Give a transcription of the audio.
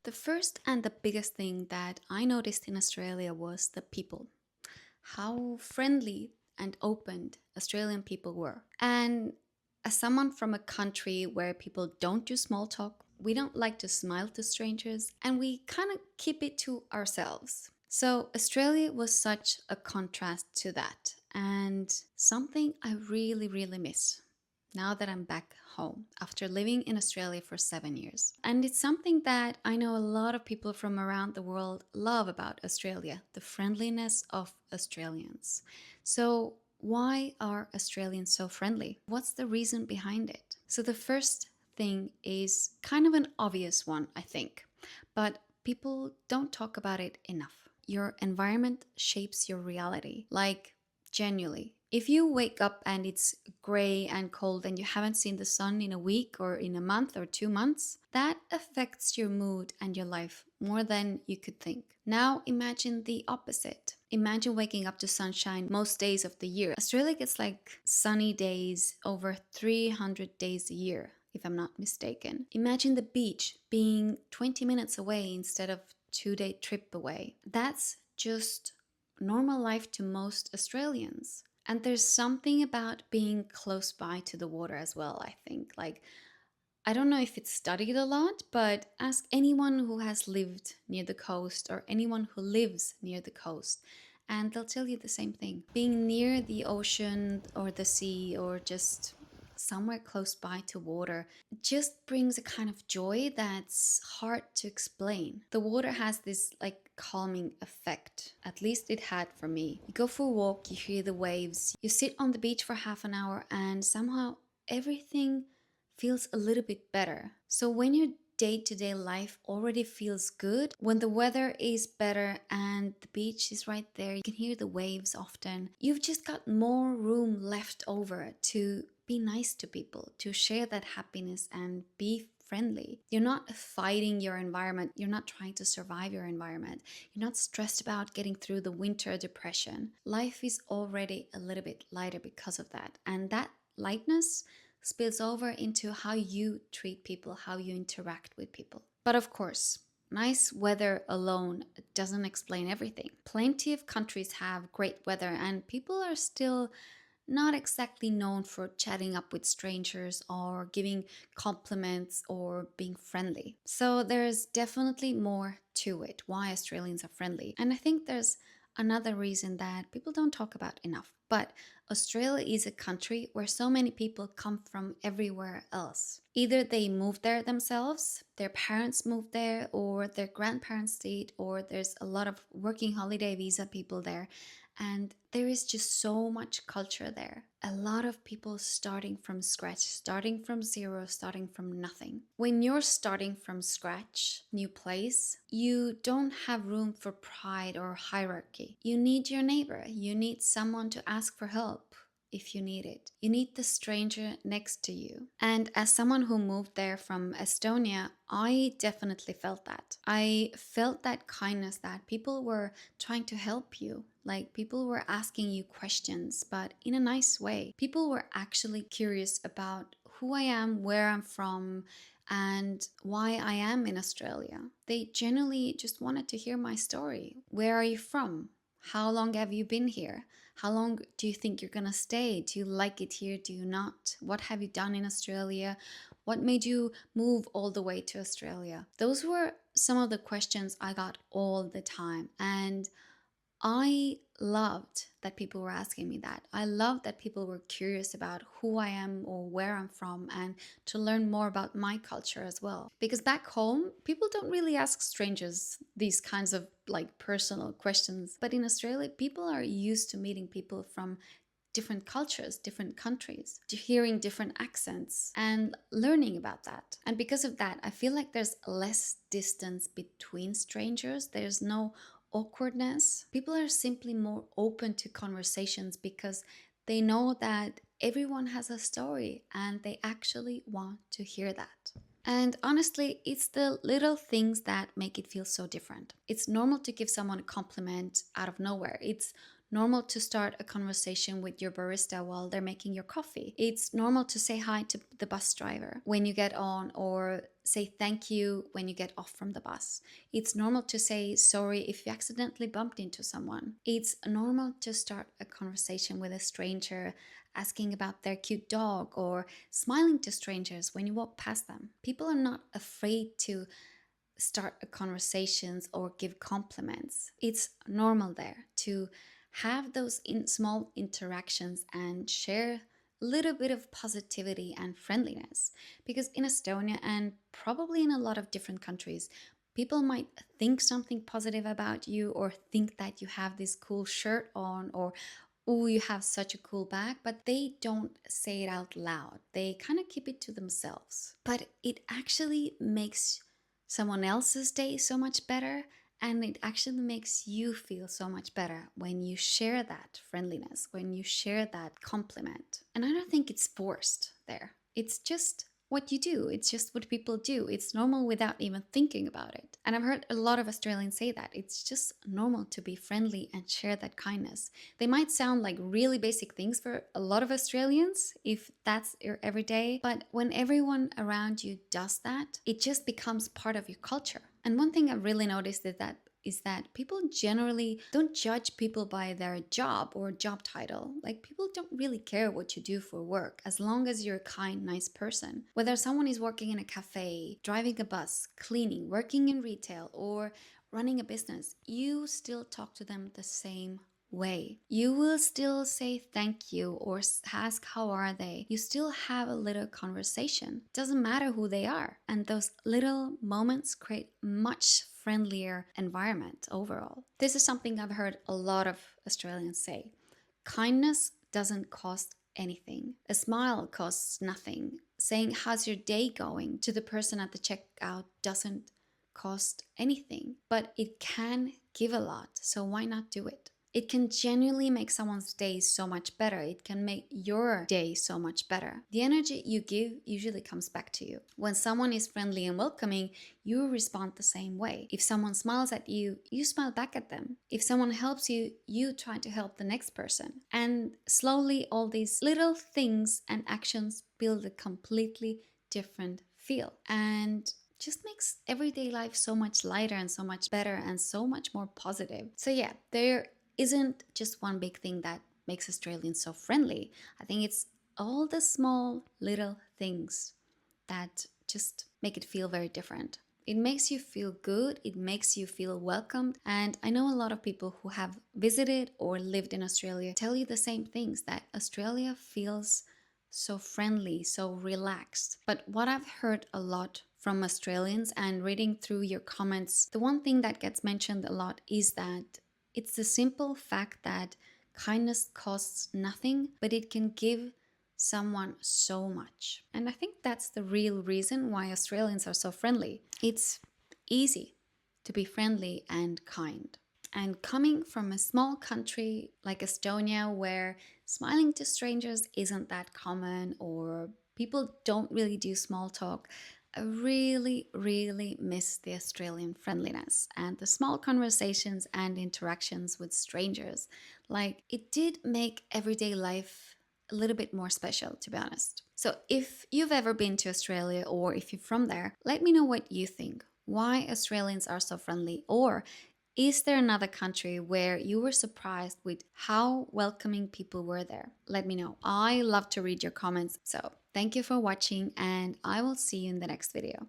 The first and the biggest thing that I noticed in Australia was the people. How friendly and open Australian people were. And as someone from a country where people don't do small talk, we don't like to smile to strangers, and we kind of keep it to ourselves. So, Australia was such a contrast to that, and something I really, really miss now that I'm back home after living in Australia for 7 years. And it's something that I know a lot of people from around the world love about Australia, the friendliness of Australians. So, why are Australians so friendly? What's the reason behind it? So, the first thing is kind of an obvious one, I think, but people don't talk about it enough. Your environment shapes your reality. Like, genuinely. If you wake up and it's gray and cold and you haven't seen the sun in a week or in a month or 2 months, that affects your mood and your life more than you could think. Now imagine the opposite. Imagine waking up to sunshine most days of the year. Australia gets like sunny days over 300 days a year, if I'm not mistaken. Imagine the beach being 20 minutes away instead of 2-day trip away. That's just normal life to most Australians. And there's something about being close by to the water as well, I think. Like, I don't know if it's studied a lot, but ask anyone who has lived near the coast or anyone who lives near the coast, and they'll tell you the same thing. Being near the ocean or the sea or just somewhere close by to water just brings a kind of joy that's hard to explain. The water has this like calming effect. At least it had for me. You go for a walk, you hear the waves, you sit on the beach for half an hour, and somehow everything feels a little bit better. So when your day-to-day life already feels good, when the weather is better and the beach is right there, you can hear the waves often, you've just got more room left over to be nice to people, to share that happiness and be friendly. You're not fighting your environment. You're not trying to survive your environment. You're not stressed about getting through the winter depression. Life is already a little bit lighter because of that. And that lightness spills over into how you treat people, how you interact with people. But of course, nice weather alone doesn't explain everything. Plenty of countries have great weather, and people are still not exactly known for chatting up with strangers or giving compliments or being friendly. So there's definitely more to it, why Australians are friendly. And I think there's another reason that people don't talk about enough. But Australia is a country where so many people come from everywhere else. Either they moved there themselves, their parents moved there, or their grandparents did, or there's a lot of working holiday visa people there. And there is just so much culture there. A lot of people starting from scratch, starting from zero, starting from nothing. When you're starting from scratch, new place, you don't have room for pride or hierarchy. You need your neighbor. You need someone to ask for help if you need it. You need the stranger next to you. And as someone who moved there from Estonia, I definitely felt that. I felt that kindness, that people were trying to help you. Like, people were asking you questions, but in a nice way. People were actually curious about who I am, where I'm from, and why I am in Australia. They genuinely just wanted to hear my story. Where are you from? How long have you been here? How long do you think you're gonna stay? Do you like it here? Do you not? What have you done in Australia? What made you move all the way to Australia? Those were some of the questions I got all the time. And I loved that people were asking me that. I loved that people were curious about who I am or where I'm from, and to learn more about my culture as well. Because back home, people don't really ask strangers these kinds of like personal questions. But in Australia, people are used to meeting people from different cultures, different countries, to hearing different accents and learning about that. And because of that, I feel like there's less distance between strangers. There's no awkwardness. People are simply more open to conversations because they know that everyone has a story and they actually want to hear that. And honestly, it's the little things that make it feel so different. It's normal to give someone a compliment out of nowhere. It's normal to start a conversation with your barista while they're making your coffee. It's normal to say hi to the bus driver when you get on, or say thank you when you get off from the bus. It's normal to say sorry if you accidentally bumped into someone. It's normal to start a conversation with a stranger, asking about their cute dog, or smiling to strangers when you walk past them. People are not afraid to start a conversations or give compliments. It's normal there to have those small interactions and share a little bit of positivity and friendliness. Because in Estonia and probably in a lot of different countries, people might think something positive about you or think that you have this cool shirt on, or oh, you have such a cool bag, but they don't say it out loud. They kind of keep it to themselves. But it actually makes someone else's day so much better, and it actually makes you feel so much better when you share that friendliness, when you share that compliment. And I don't think it's forced there. It's just what you do. It's just what people do. It's normal without even thinking about it. And I've heard a lot of Australians say that. It's just normal to be friendly and share that kindness. They might sound like really basic things for a lot of Australians if that's your everyday, but when everyone around you does that, it just becomes part of your culture. And one thing I've really noticed is that people generally don't judge people by their job or job title. Like, people don't really care what you do for work as long as you're a kind, nice person. Whether someone is working in a cafe, driving a bus, cleaning, working in retail, or running a business, you still talk to them the same way. You will still say thank you or ask how are they. You still have a little conversation. Doesn't matter who they are. And those little moments create much friendlier environment overall. This is something I've heard a lot of Australians say. Kindness doesn't cost anything. A smile costs nothing. Saying how's your day going to the person at the checkout doesn't cost anything, but it can give a lot. So why not do it? It can genuinely make someone's day so much better. It can make your day so much better. The energy you give usually comes back to you. When someone is friendly and welcoming, you respond the same way. If someone smiles at you, you smile back at them. If someone helps you, you try to help the next person. And slowly, all these little things and actions build a completely different feel. And just makes everyday life so much lighter and so much better and so much more positive. So yeah, there isn't just one big thing that makes Australians so friendly. I think it's all the small little things that just make it feel very different. It makes you feel good, it makes you feel welcomed. And I know a lot of people who have visited or lived in Australia tell you the same things, that Australia feels so friendly, so relaxed. But what I've heard a lot from Australians and reading through your comments, the one thing that gets mentioned a lot is that it's the simple fact that kindness costs nothing, but it can give someone so much. And I think that's the real reason why Australians are so friendly. It's easy to be friendly and kind. And coming from a small country like Estonia, where smiling to strangers isn't that common or people don't really do small talk, I really, really miss the Australian friendliness and the small conversations and interactions with strangers. Like, it did make everyday life a little bit more special, to be honest. So if you've ever been to Australia or if you're from there, let me know what you think. Why Australians are so friendly, or is there another country where you were surprised with how welcoming people were there? Let me know. I love to read your comments. So thank you for watching, and I will see you in the next video.